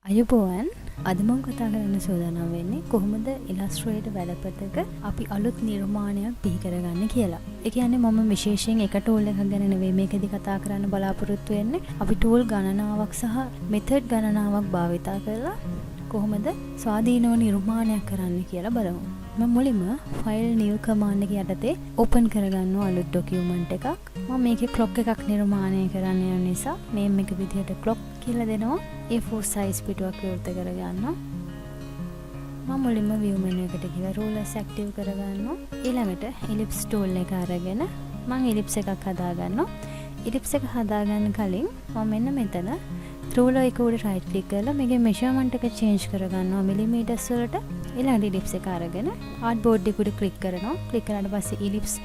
අයුබෝවන් අද මම කතා කරන්න සූදානම් වෙන්නේ කොහොමද Illustrator වැඩපතක අපි අලුත් නිර්මාණයක් බිහි කරගන්නේ කියලා. ඒ කියන්නේ මම විශේෂයෙන් එක tool එකක් ගැන නෙවෙයි මේකෙදි කතා කරන්න බලාපොරොත්තු වෙන්නේ. අපි tool ගණනාවක් සහ method ගණනාවක් භාවිතා කරලා කොහොමද ස්වාධීනව නිර්මාණයක් කරන්න කියලා බලමු. මම මුලින්ම file new command එක යටතේ open කරගන්නවා අලුත් document එකක්. මම මේකේ clock එකක් නිර්මාණය කරන්න යන නිසා name එක විදිහට clock කියලා දෙනවා. A4 size පිටුවක් විවෘත කරගන්නවා. මම මුලින්ම view menu එකට ගිහලා rulers active කරගන්නවා. ඊළඟට ellipse tool එක අරගෙන මම ellipse එකක් හදාගන්නවා. ellipse එක හදාගන්න කලින් මම මෙන්න මෙතන ruler එක උඩ right click කරලා මේකේ measurement එක change කරගන්නවා millimeters වලට. ඊළඟට ellipse එක අරගෙන artboard එක උඩ click කරනවා. click කරාට පස්සේ ellipse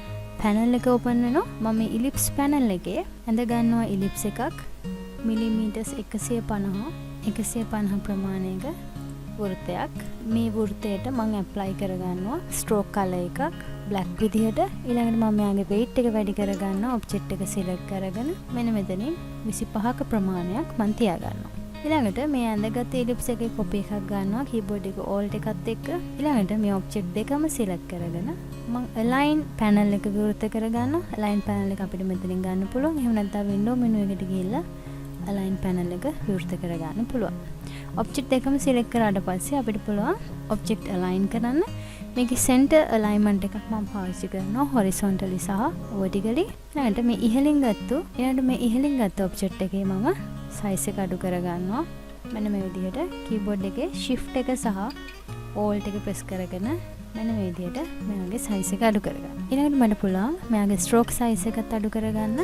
panel එක open වෙනවා. මම මේ ellipse panel එකේ ඇඳ ගන්නවා ellipse එකක් millimeters 150 ප්‍රමාණයක වෘත්තයක්. මේ වෘත්තයට මම apply කරගන්නවා stroke color එකක් black විදිහට. ඊළඟට මම මෙයාගේ weight එක වැඩි කරගන්නවා. object එක select කරගෙන මෙන්න මෙතනින් 25ක ප්‍රමාණයක් මම තියාගන්නවා. ඊළඟට මේ ඇඳගත් ellipse එකේ copy එකක් ගන්නවා keyboard එක alt එකත් එක්ක. ඊළඟට මේ object දෙකම select කරගෙන මම align panel එක විවෘත කරගන්නවා. align panel එක අපිට මෙතනින් ගන්න පුළුවන්. එහෙම නැත්නම් window menu එකට ගිහිල්ලා align panel එක විවෘත කරගන්න පුළුවන්. object එකම select කරාට පස්සේ අපිට පුළුවන් object align කරන්න. මේකේ center alignment එකක් මම පාවිච්චි කරනවා horizontally සහ vertically. ඊළඟට මේ ඉහළින් ගත්ත object එකේ මම size එක අඩු කරගන්නවා. මෙන්න මේ විදිහට keyboard එකේ shift එක සහ alt එක press කරගෙන මෙන්න මේ විදිහට මෙයාගේ size එක අඩු කරගන්න. ඊළඟට මට පුළුවන් මෙයාගේ stroke size එකත් අඩු කරගන්න.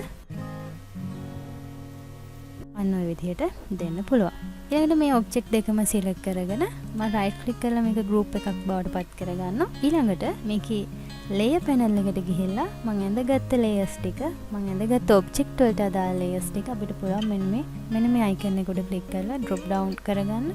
අන්න ඔය විදිහට දෙන්න පුළුවන්. ඊළඟට මේ object දෙකම select කරගෙන මම right click කරලා මේක group එකක් බවට පත් කරගන්නවා. ඊළඟට මේකේ layer panel එකට ගිහිල්ලා මම ඇඳගත්ත layers ටික මම ඇඳගත්ත object වලට අදාළ layers ටික අපිට පුළුවන් මෙන්න මේ icon එක උඩ click කරලා drop down කරගන්න.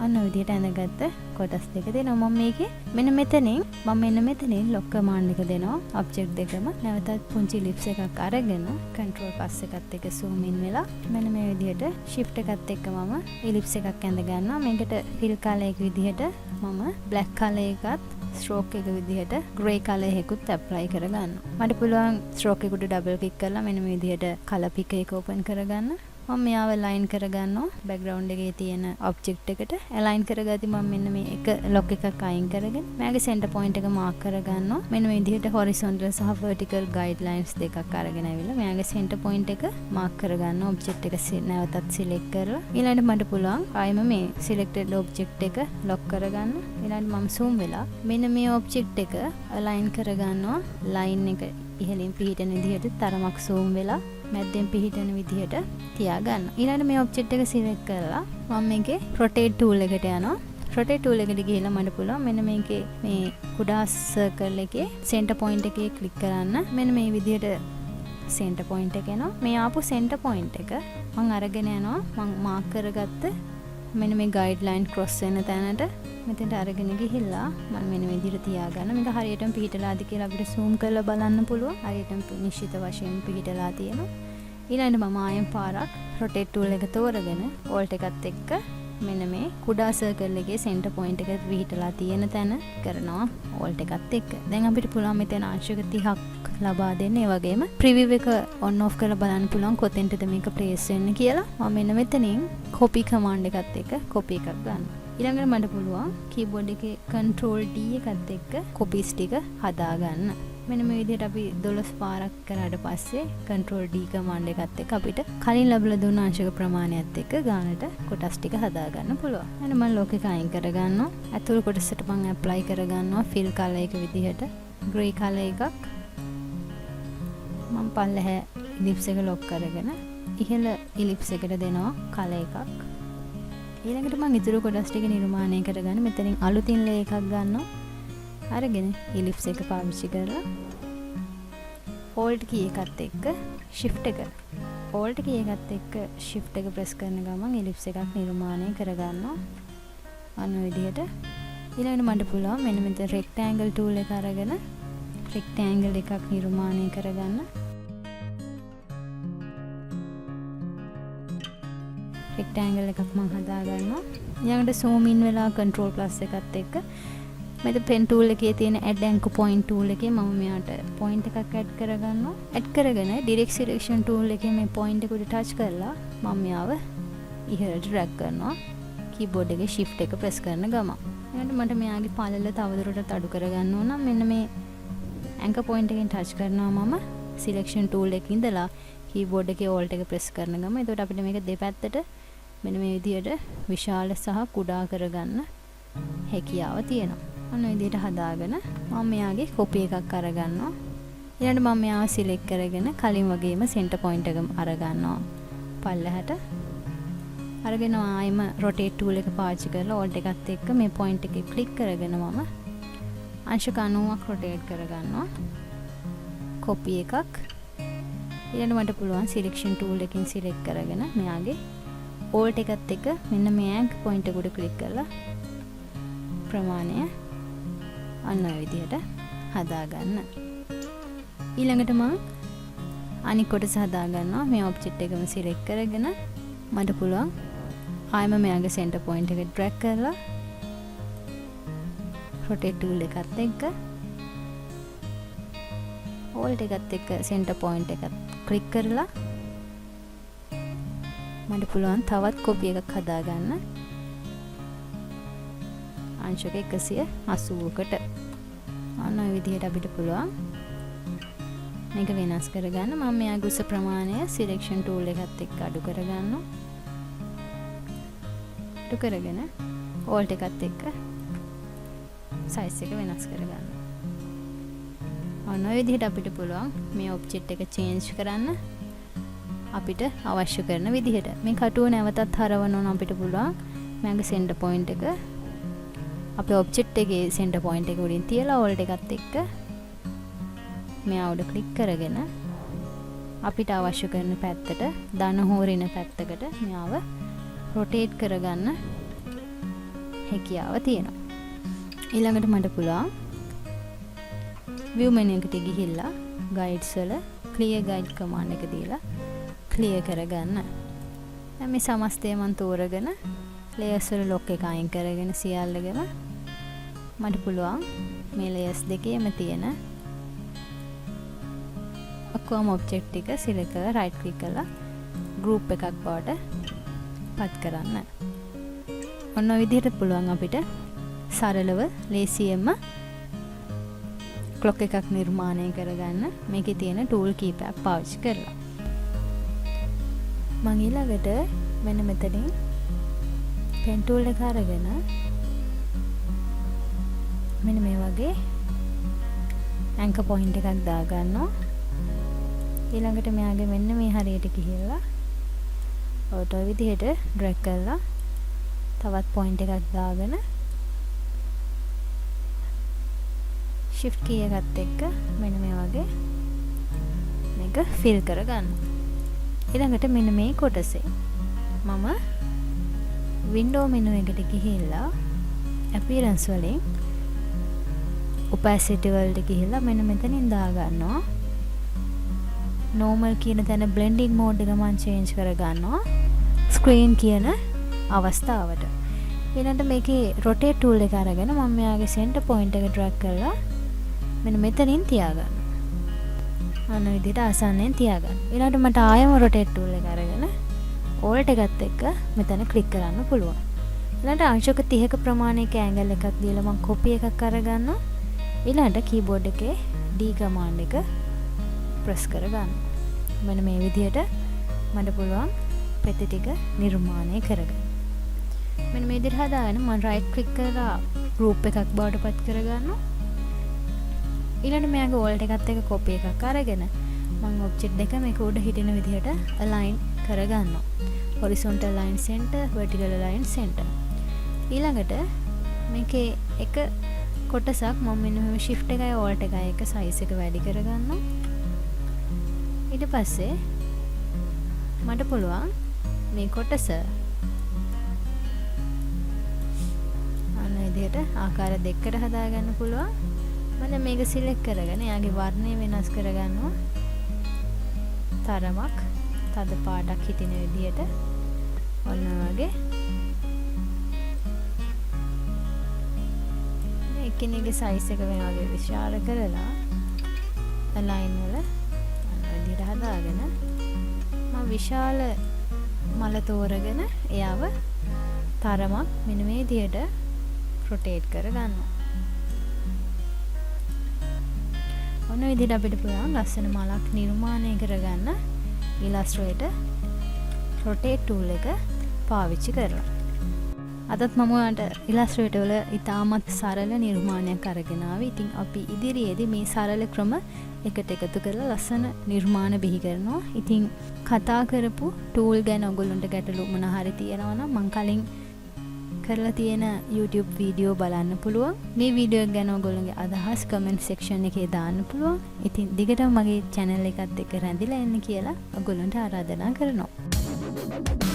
අන්න ඔය විදිහට ඇඳගත්ත කොටස් දෙක දෙනවා. මම මේකේ මෙන්න මෙතනින් lock command එක දෙනවා. object දෙකම නැවතත් පුංචි ellipse එකක් අරගෙන control pass එකත් එක්ක zoom in වෙලා මෙන්න මේ විදිහට shift එකත් එක්ක මම ellipse එකක් ඇඳ ගන්නවා. මේකට fill color එක විදිහට මම black color එකත් stroke එක විදිහට grey color එකකුත් apply කරගන්නවා. මට පුළුවන් stroke එක උඩ double click කරලා මෙන්න මේ විදිහට color picker එක open කරගන්න. මම මෙයාව align කරගන්නවා background එකේ තියෙන object එකට. align කරගද්දි මම මෙන්න මේ එක lock එකක් අයින් කරගෙන මෙයාගේ center point එක mark කරගන්නවා. මෙන්න මේ විදිහට horizontal සහ vertical guidelines දෙකක් අරගෙන ආවිල්ලා මෙයාගේ center point එක mark කරගන්නවා. object එක නැවතත් select කරලා ඊළඟට මට පුළුවන් ආයෙම මේ selected object එක lock කරගන්න. ඊළඟට මම zoom වෙලා මෙන්න මේ object එක align කරගන්නවා. line එක ඉහළින් පිහිටන විදිහට තරමක් zoom වෙලා මැද්දෙන් පිහිටන විදිහට තියාගන්න. ඊළඟට මේ object එක select කරලා මම මේකේ rotate tool එකට යනවා. rotate tool එකට ගිහිල්ලා මට පුළුවන් මෙන්න මේකේ මේ කුඩා circle එකේ center point එකේ click කරන්න. මෙන්න මේ විදිහට center point එක එනවා. මේ ආපු center point එක මම අරගෙන යනවා. මම mark කරගත්ත මෙන්න මේ guideline cross වෙන තැනට මෙතෙන්ට අරගෙන ගිහිල්ලා මම මෙන්න මේ විදිහට තියාගන්න. මේක හරියටම පිහිටලාද කියලා අපිට zoom කරලා බලන්න පුළුවන්. හරියටම නිශ්චිත වශයෙන් පිහිටලා තියෙනවා. ඊළඟට මම ආයෙත් පාරක් rotate tool එක තෝරගෙන alt එකත් එක්ක මෙන්න මේ කුඩා circle එකේ center point එක පිහිටලා තියෙන තැන කරනවා alt එකත් එක්ක. දැන් අපිට පුළුවන් මෙතන අංශක 30ක් ලබා දෙන්න. ඒ වගේම preview එක on off කරලා බලන්න පුළුවන් කොතෙන්ටද මේක place වෙන්නේ කියලා. මම මෙන්න මෙතනින් copy command එකත් එක්ක copy එකක් ගන්නවා. ඊළඟට මට පුළුවන් keyboard එකේ control D එකත් එක්ක copies ටික හදාගන්න. මෙන්න මේ විදිහට අපි 12 පාරක් කරාට පස්සේ control D command එකත් එක්ක අපිට කලින් ලැබලා දුන්න අංශක ප්‍රමාණයත් එක්ක ගානට කොටස් ටික හදාගන්න පුළුවන්. එහෙනම් මම lock එක අයින් කරගන්නවා. අතුරු කොටසට මම apply කරගන්නවා fill color එක විදිහට grey color එකක්. මම පල්ලෙහා ellipse එක lock කරගෙන ඉහළ ellipse එකට දෙනවා color එකක්. ඊළඟට මම ඉතුරු කොටස් ටික නිර්මාණය කරගන්න මෙතනින් අලුතින් layer එකක් ගන්නවා. අරගෙන ellipse එක පාවිච්චි කරලා alt key එකත් එක්ක shift එක alt key එකත් එක්ක shift එක press කරන ගමන් ellipse එකක් නිර්මාණය කරගන්නවා. අන්න ඔය විදිහට. ඊළඟට මට පුළුවන් මෙන්න මෙතන rectangle tool එක අරගෙන rectangle එකක් නිර්මාණය කරගන්න. rectangle එකක් මම හදා ගන්නවා. ඊළඟට zoom in වෙලා control plus එකත් එක්ක මෙතන pen tool එකේ තියෙන add anchor point tool එකේ මම මෙයාට point එකක් add කරගන්නවා. add කරගෙන direct selection tool එකේ මේ point එක උඩ touch කරලා මම මෙයාව ඉහළට drag කරනවා. keyboard එකේ shift එක press කරන ගමන්. ඊළඟට මට මෙයාගේ පළල තවදුරටත් අඩු කරගන්න ඕන නම් මෙන්න මේ anchor point එකෙන් touch කරනවා මම selection tool එකේ ඉඳලා keyboard එකේ alt එක press කරන ගමන් එතකොට අපිට මේක දෙපැත්තට මෙන්න මේ විදියට විශාල සහ කුඩා කරගන්න හැකියාව තියෙනවා. අන්න විදියට හදාගෙන මම මෙයාගේ copy එකක් අරගන්නවා. ඊළඟට මම මෙයාව select කරගෙන කලින් වගේම center point එක අරගන්නවා පල්ලෙහාට. අරගෙන ආයෙම rotate tool එක පාවිච්චි කරලා alt එකත් එක්ක මේ point එකේ click කරගෙන මම අංශක 90ක් rotate කරගන්නවා. copy එකක්. ඊළඟට මට පුළුවන් selection tool එකකින් select කරගෙන මෙයාගේ alt එකත් එක්ක මෙන්න මේ anchor point එක උඩ click කරලා ප්‍රමාණය අන්න ඔය විදිහට හදාගන්න. ඊළඟට මම අනිත් කොටස හදාගන්නවා. මේ ඔබ්ජෙක්ට් එකම සිලෙක්ට් කරගෙන මට පුළුවන් ආයෙම මෙයාගේ center point එක drag කරලා rotate tool එකත් එක්ක alt එකත් එක්ක center point එකත් click කරලා මට පුළුවන් තවත් copy එකක් හදාගන්න. අංශක 180කට. අන්න ඔය විදිහට අපිට පුළුවන් මේක වෙනස් කරගන්න. මම මෙයාගේ උස ප්‍රමාණය selection tool එකත් එක්ක අඩු කරගන්නවා. අඩු කරගෙන alt එකත් එක්ක size එක වෙනස් කරගන්න. අන්න ඔය විදිහට අපිට පුළුවන් මේ object එක change කරන්න අපිට අවශ්‍ය කරන විදිහට. මේ කටුව නැවතත් හරවන්න ඕන අපිට පුළුවන්. මගේ center point එක අපේ ඔබ්ජෙක්ට් එකේ center point එක උඩින් තියලා alt එකත් එක්ක මෙයා උඩ ක්ලික් කරගෙන අපිට අවශ්‍ය කරන පැත්තට ධන හෝ ඍණ පැත්තකට මෙයාව rotate කරගන්න හැකියාව තියෙනවා. ඊළඟට මට පුළුවන් view menu එකට ගිහිල්ලා guides වල clear guide command එක දීලා clear කරගන්න. දැන් මේ සමස්තය මම තෝරගෙන layers වල lock එක අයින් කරගෙන සියල්ලගෙම මට පුළුවන් මේ layers දෙකේම තියෙන ඔක්කොම object ටික select කරලා right click කරලා group එකක් බවට පත් කරන්න. ඔන්න ඔය විදිහට පුළුවන් අපිට සරලව ලේසියෙන්ම clock එකක් නිර්මාණය කරගන්න මේකේ තියෙන tool කීපයක් පාවිච්චි කරලා. මම ඊළඟට මෙන්න මෙතනින් pen tool එක අරගෙන මෙන්න මේ වගේ anchor point එකක් දාගන්නවා. ඊළඟට මෙයාගේ මෙන්න මේ හරියට ගිහිල්ලා ඔය විදිහට drag කරලා තවත් point එකක් දාගෙන shift key එකත් එක්ක මෙන්න මේ වගේ මේක fill කරගන්න. ඊළඟට මෙන්න මේ කොටසේ මම window menu එකට ගිහිල්ලා appearance වලින් opacity වලට ගිහිල්ලා මෙන්න මෙතනින් දාගන්නවා. normal කියන තැන blending mode එක මම change කරගන්නවා screen කියන අවස්ථාවට. ඊළඟට මේකේ rotate tool එක අරගෙන මම මෙයාගේ center point එක drag කරලා මෙන්න මෙතනින් තියාගන්න. අන්න විදිහට ආසන්නයෙන් තියාගන්න. ඊළඟට මට ආයෙම rotate tool එක අරගෙන alt එකත් එක්ක මෙතන click කරන්න පුළුවන්. ඊළඟට අංශක 30ක ප්‍රමාණයක angle එකක් දීලා මම copy එකක් අරගන්නවා. ඊළඟට keyboard එකේ D command එක press කරගන්න. මෙන්න මේ විදිහට මට පුළුවන් පෙති ටික නිර්මාණය කරගන්න. මෙන්න මේ විදිහට හදාගෙන මම right click කරලා group එකක් බවට පත් කරගන්නවා. ඊළඟට මම alt එකත් එක්ක copy එකක් අරගෙන මම object දෙක මේක උඩ හිටින විදිහට align කරගන්නවා. horizontal line center, vertical line center. ඊළඟට මේකේ එක කොටසක් මම මෙන්න මේ shift එකයි alt එකයි එක size එක වැඩි කරගන්නවා. ඊට පස්සේ මට පුළුවන් මේ කොටස අන්න විදිහට ආකාර දෙකකට හදාගන්න පුළුවන්. මම මේක select කරගෙන එයාගේ වර්ණය වෙනස් කරගන්නවා. තරමක් තද පාටක් හිටින විදිහට ඔන්න වගේ එක්කෙනෙක්ගේ සයිස් එක මේ වගේ විශාල කරලා අලයින් වල අන්න විදිහට හදාගෙන මම විශාල මල තෝරගෙන එයාව තරමක් මෙන්න මේ විදිහට රොටේට් කරගන්නවා. ඔන්න විදිහට අපිට පුළුවන් ලස්සන මලක් නිර්මාණය කරගන්න Illustrator rotate tool එක පාවිච්චි කරලා. අදත් මම ඔයාලට Illustrator වල ඉතාමත් සරල නිර්මාණයක් අරගෙන ආවේ. ඉතින් අපි ඉදිරියේදී මේ සරල ක්‍රම එකට එකතු කරලා ලස්සන නිර්මාණ බිහි කරනවා. ඉතින් කතා කරපු tool ගැන ඔයගොල්ලන්ට ගැටලු මොන හරි තියෙනවා නම් මම කලින් කරලා තියෙන YouTube වීඩියෝ බලන්න පුළුවන්. මේ වීඩියෝ එක ගැන ඔයගොල්ලන්ගේ අදහස් comment section එකේ දාන්න පුළුවන්. ඉතින් දිගටම මගේ channel එකත් එක්ක රැඳිලා ඉන්න කියලා ඔයගොල්ලන්ට ආරාධනා කරනවා.